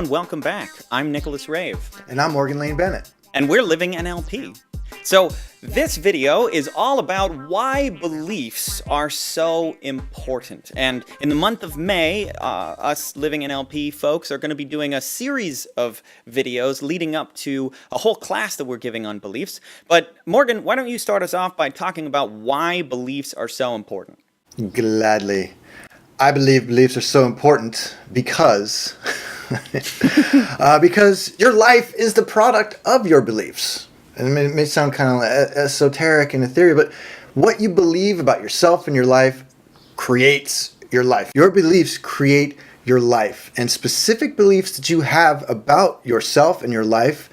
and welcome back. I'm Nicholas Rave. And I'm Morgan Lane Bennett. And we're living NLP. So this video is all about why beliefs are so important. And in the month of May, us Living NLP folks are going to be doing a series of videos leading up to a whole class that we're giving on beliefs. But Morgan, why don't you start us off by talking about why beliefs are so important? Gladly. I believe beliefs are so important because your life is the product of your beliefs. And it may sound kind of esoteric and ethereal, but what you believe about yourself and your life creates your life. Your beliefs create your life, and specific beliefs that you have about yourself and your life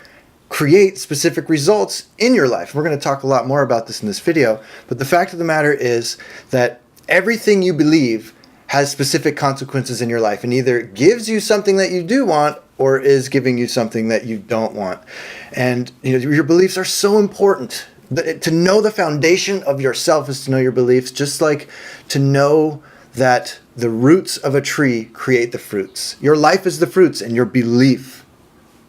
create specific results in your life. We're going to talk a lot more about this in this video, but the fact of the matter is that everything you believe has specific consequences in your life, and either gives you something that you do want or is giving you something that you don't want. And your beliefs are so important. To know the foundation of yourself is to know your beliefs, just like to know that the roots of a tree create the fruits. Your life is the fruits, and your beliefs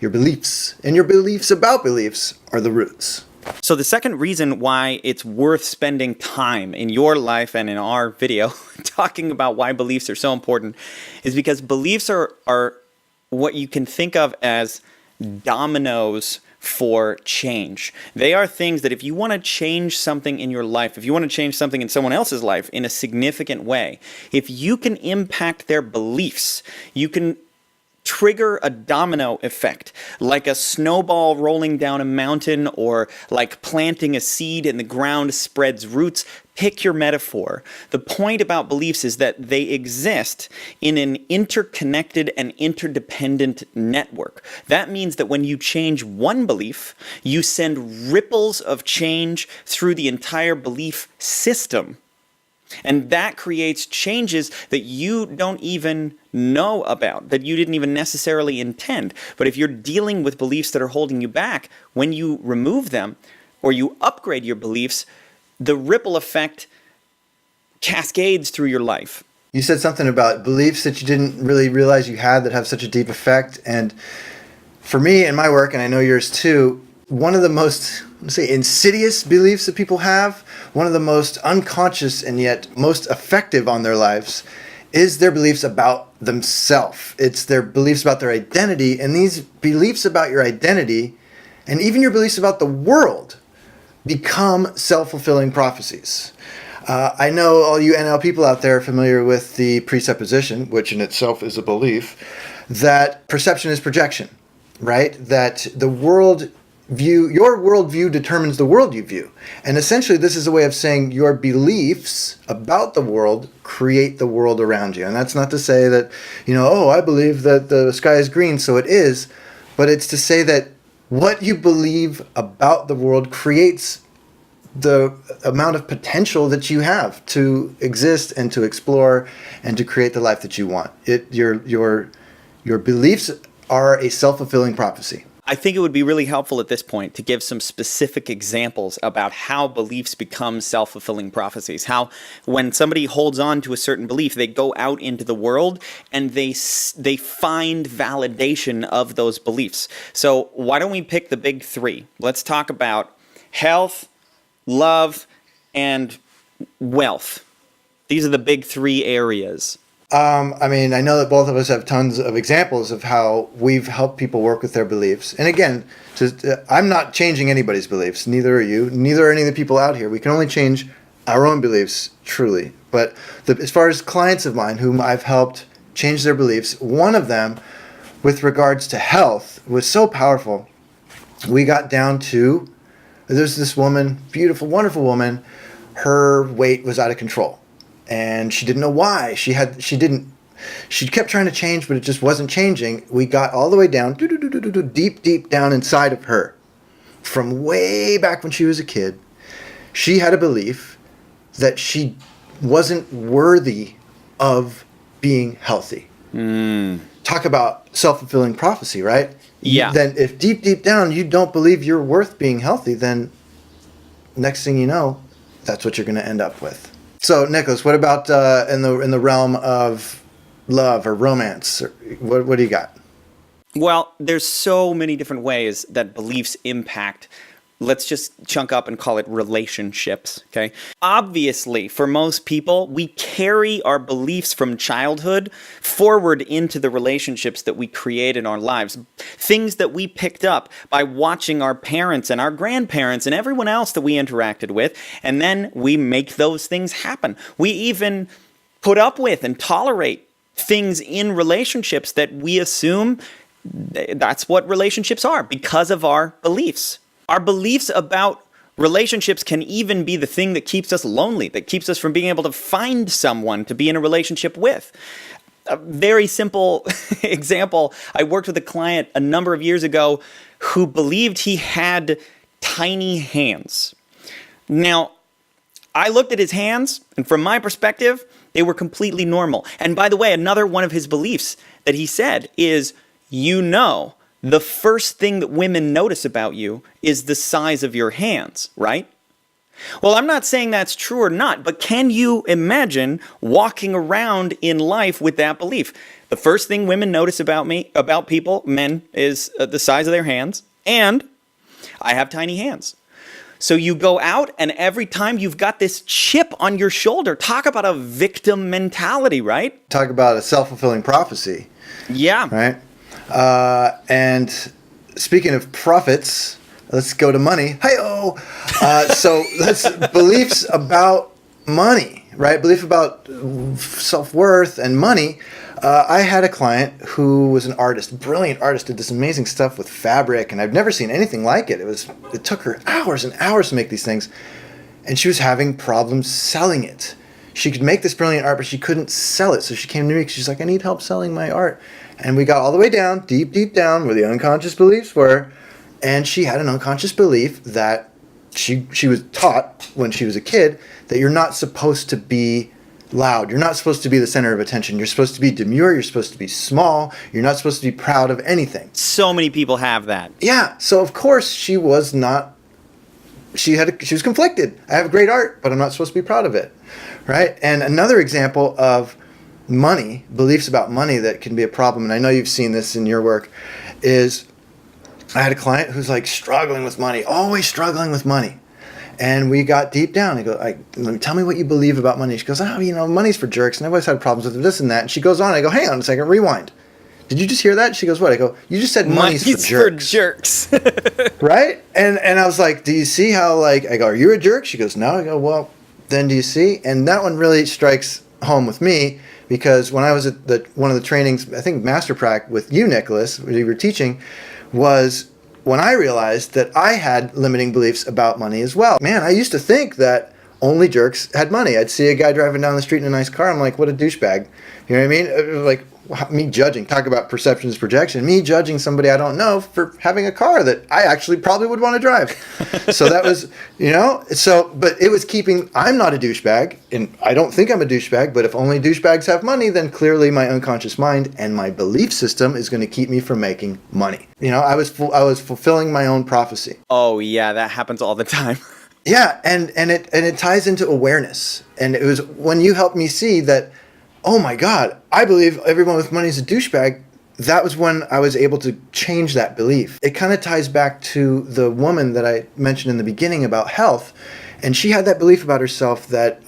and your beliefs about beliefs are the roots. So the second reason why it's worth spending time in your life and in our video talking about why beliefs are so important is because beliefs are what you can think of as dominoes for change. They are things that if you want to change something in your life, if you want to change something in someone else's life in a significant way, if you can impact their beliefs, you can trigger a domino effect, like a snowball rolling down a mountain or like planting a seed in the ground spreads roots. Pick your metaphor. The point about beliefs is that they exist in an interconnected and interdependent network. That means that when you change one belief, you send ripples of change through the entire belief system. And that creates changes that you don't even know about, that you didn't even necessarily intend. But if you're dealing with beliefs that are holding you back, when you remove them or you upgrade your beliefs, the ripple effect cascades through your life. You said something about beliefs that you didn't really realize you had that have such a deep effect. And for me and my work, and I know yours too, one of the most, insidious beliefs that people have, one of the most unconscious and yet most effective on their lives, is their beliefs about themselves. It's their beliefs about their identity, and these beliefs about your identity, and even your beliefs about the world, become self-fulfilling prophecies. I know all you NL people out there are familiar with the presupposition, which in itself is a belief, that perception is projection, right? That the world view, your worldview determines the world you view. And essentially this is a way of saying your beliefs about the world create the world around you. And that's not to say that, I believe that the sky is green, so it is. But it's to say that what you believe about the world creates the amount of potential that you have to exist and to explore and to create the life that you want. Your beliefs are a self-fulfilling prophecy. I think it would be really helpful at this point to give some specific examples about how beliefs become self-fulfilling prophecies. How when somebody holds on to a certain belief, they go out into the world and they find validation of those beliefs. So why don't we pick the big three? Let's talk about health, love, and wealth. These are the big three areas. I know that both of us have tons of examples of how we've helped people work with their beliefs. And again, I'm not changing anybody's beliefs. Neither are you. Neither are any of the people out here. We can only change our own beliefs, truly. But as far as clients of mine whom I've helped change their beliefs, one of them, with regards to health, was so powerful. We got down to, there's this woman, beautiful, wonderful woman. Her weight was out of control. And she didn't know why. She kept trying to change, but it just wasn't changing. We got all the way down, deep down inside of her. From way back when she was a kid, she had a belief that she wasn't worthy of being healthy. Talk about self-fulfilling prophecy, right? Yeah. Then if deep down you don't believe you're worth being healthy, then next thing you know, that's what you're going to end up with. So, Nicholas, what about in the realm of love or romance? What do you got? Well, there's so many different ways that beliefs impact. Let's just chunk up and call it relationships, okay? Obviously, for most people, we carry our beliefs from childhood forward into the relationships that we create in our lives. Things that we picked up by watching our parents and our grandparents and everyone else that we interacted with, and then we make those things happen. We even put up with and tolerate things in relationships that we assume that's what relationships are because of our beliefs. Our beliefs about relationships can even be the thing that keeps us lonely, that keeps us from being able to find someone to be in a relationship with. A very simple example, I worked with a client a number of years ago who believed he had tiny hands. Now, I looked at his hands, and from my perspective, they were completely normal. And by the way, another one of his beliefs that he said is, the first thing that women notice about you is the size of your hands, right? Well, I'm not saying that's true or not, but can you imagine walking around in life with that belief? The first thing women notice about men, is the size of their hands, and I have tiny hands. So you go out, and every time you've got this chip on your shoulder. Talk about a victim mentality, right? Talk about a self-fulfilling prophecy. Yeah. Right? And speaking of profits, let's go to money. Hi-oh! So that's beliefs about money, right? Belief about self-worth and money. I had a client who was an artist, brilliant artist, did this amazing stuff with fabric, and I've never seen anything like it. It took her hours and hours to make these things, and she was having problems selling it. She could make this brilliant art, but she couldn't sell it. So she came to me, she's like, I need help selling my art. And we got all the way down, deep, deep down, where the unconscious beliefs were, and she had an unconscious belief that she was taught when she was a kid that you're not supposed to be loud. You're not supposed to be the center of attention. You're supposed to be demure. You're supposed to be small. You're not supposed to be proud of anything. So many people have that. Yeah. So of course she was not. She was conflicted. I have great art, but I'm not supposed to be proud of it, right? And another example of money, beliefs about money that can be a problem, and I know you've seen this in your work, is I had a client who's like struggling with money, always struggling with money. And we got deep down. I go, tell me what you believe about money. She goes, money's for jerks, and I've always had problems with this and that. And she goes on. I go, hang on a second, rewind. Did you just hear that? She goes, what? I go, you just said money's for jerks. Right? And I was like, do you see how, I go, are you a jerk? She goes, no. I go, well, then do you see? And that one really strikes home with me, because when I was at one of the trainings, I think Master Prac with you, Nicholas, where you were teaching, was when I realized that I had limiting beliefs about money as well. Man, I used to think that only jerks had money. I'd see a guy driving down the street in a nice car. I'm like, what a douchebag. You know what I mean? Like, me judging, talk about perception is projection, me judging somebody I don't know for having a car that I actually probably would want to drive. So that was, but it was keeping, I'm not a douchebag, and I don't think I'm a douchebag, but if only douchebags have money, then clearly my unconscious mind and my belief system is going to keep me from making money. I was fulfilling my own prophecy. Oh yeah, that happens all the time. Yeah, and it ties into awareness. And it was when you helped me see that, oh my God, I believe everyone with money is a douchebag. That was when I was able to change that belief. It kind of ties back to the woman that I mentioned in the beginning about health. And she had that belief about herself that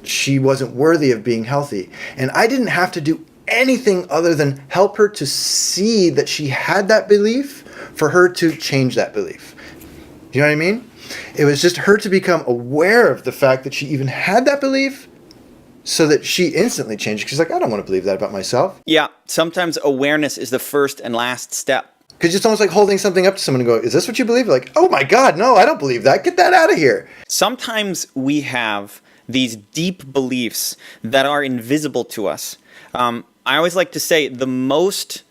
she wasn't worthy of being healthy. And I didn't have to do anything other than help her to see that she had that belief for her to change that belief. Do you know what I mean? It was just her to become aware of the fact that she even had that belief, so that she instantly changed. She's like, I don't want to believe that about myself. Yeah, sometimes awareness is the first and last step. Because it's almost like holding something up to someone and go, is this what you believe? Like, oh my God, no, I don't believe that. Get that out of here. Sometimes we have these deep beliefs that are invisible to us. I always like to say the most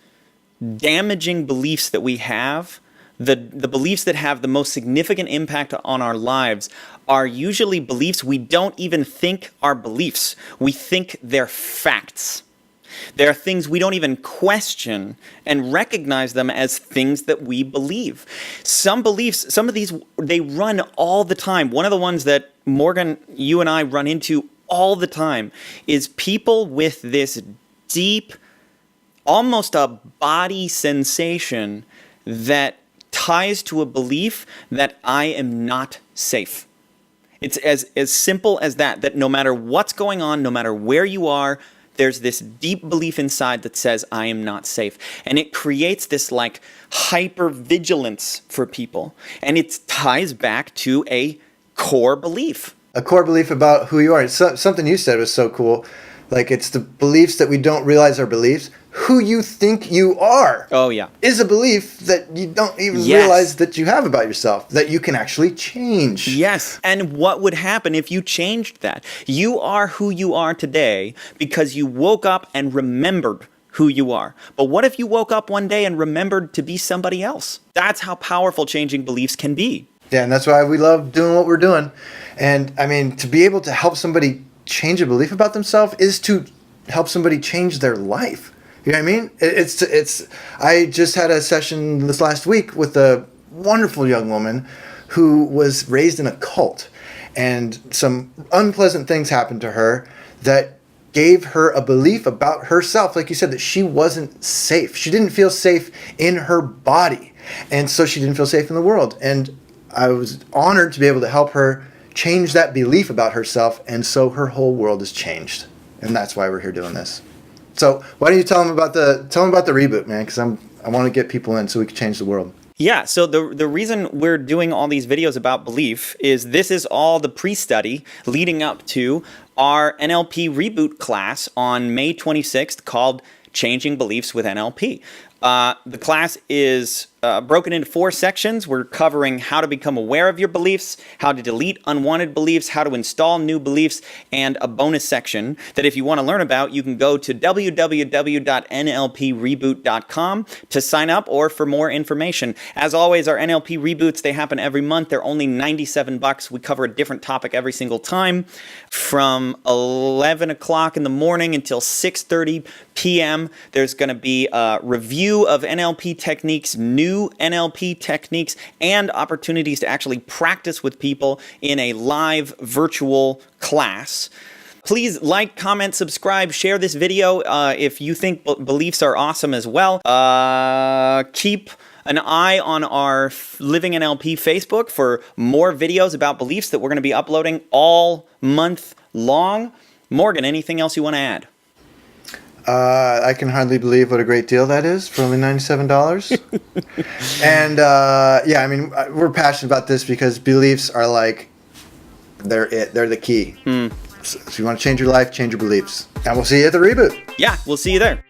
damaging beliefs that we have, the beliefs that have the most significant impact on our lives, are usually beliefs we don't even think are beliefs. We think they're facts. There are things we don't even question and recognize them as things that we believe. Some beliefs, some of these, they run all the time. One of the ones that Morgan, you and I run into all the time is people with this deep, almost a body sensation that ties to a belief that I am not safe. It's as simple as that no matter what's going on, no matter where you are, there's this deep belief inside that says I am not safe. And it creates this like hyper vigilance for people. And it ties back to a core belief. A core belief about who you are. It's something you said was so cool. Like, it's the beliefs that we don't realize are beliefs. Who you think you are is a belief that you don't even realize that you have about yourself, that you can actually change. Yes. And what would happen if you changed that? You are who you are today because you woke up and remembered who you are. But what if you woke up one day and remembered to be somebody else? That's how powerful changing beliefs can be. Yeah, and that's why we love doing what we're doing. And I mean, to be able to help somebody change a belief about themselves is to help somebody change their life. You know what I mean? It's. I just had a session this last week with a wonderful young woman who was raised in a cult, and some unpleasant things happened to her that gave her a belief about herself, like you said, that she wasn't safe. She didn't feel safe in her body, and so she didn't feel safe in the world. And I was honored to be able to help her change that belief about herself, and so her whole world has changed. And that's why we're here doing this. So why don't you tell them about the reboot, man? Because I want to get people in so we can change the world. Yeah, so the reason we're doing all these videos about belief is this is all the pre-study leading up to our NLP reboot class on May 26th called Changing Beliefs with NLP. The class is broken into 4 sections. We're covering how to become aware of your beliefs, how to delete unwanted beliefs, how to install new beliefs, and a bonus section that if you want to learn about, you can go to www.nlpreboot.com to sign up or for more information. As always, our NLP reboots, they happen every month. They're only $97. We cover a different topic every single time from 11 o'clock in the morning until 6:30 p.m. There's going to be a review of NLP techniques, new NLP techniques, and opportunities to actually practice with people in a live virtual class. Please like, comment, subscribe, share this video if you think beliefs are awesome as well. Keep an eye on our Living NLP Facebook for more videos about beliefs that we're going to be uploading all month long. Morgan, anything else you want to add? I can hardly believe what a great deal that is for only $97. And yeah, I mean, we're passionate about this because beliefs are like, they're the key. So if you want to change your life, change your beliefs. And we'll see you at the reboot. Yeah, we'll see you there.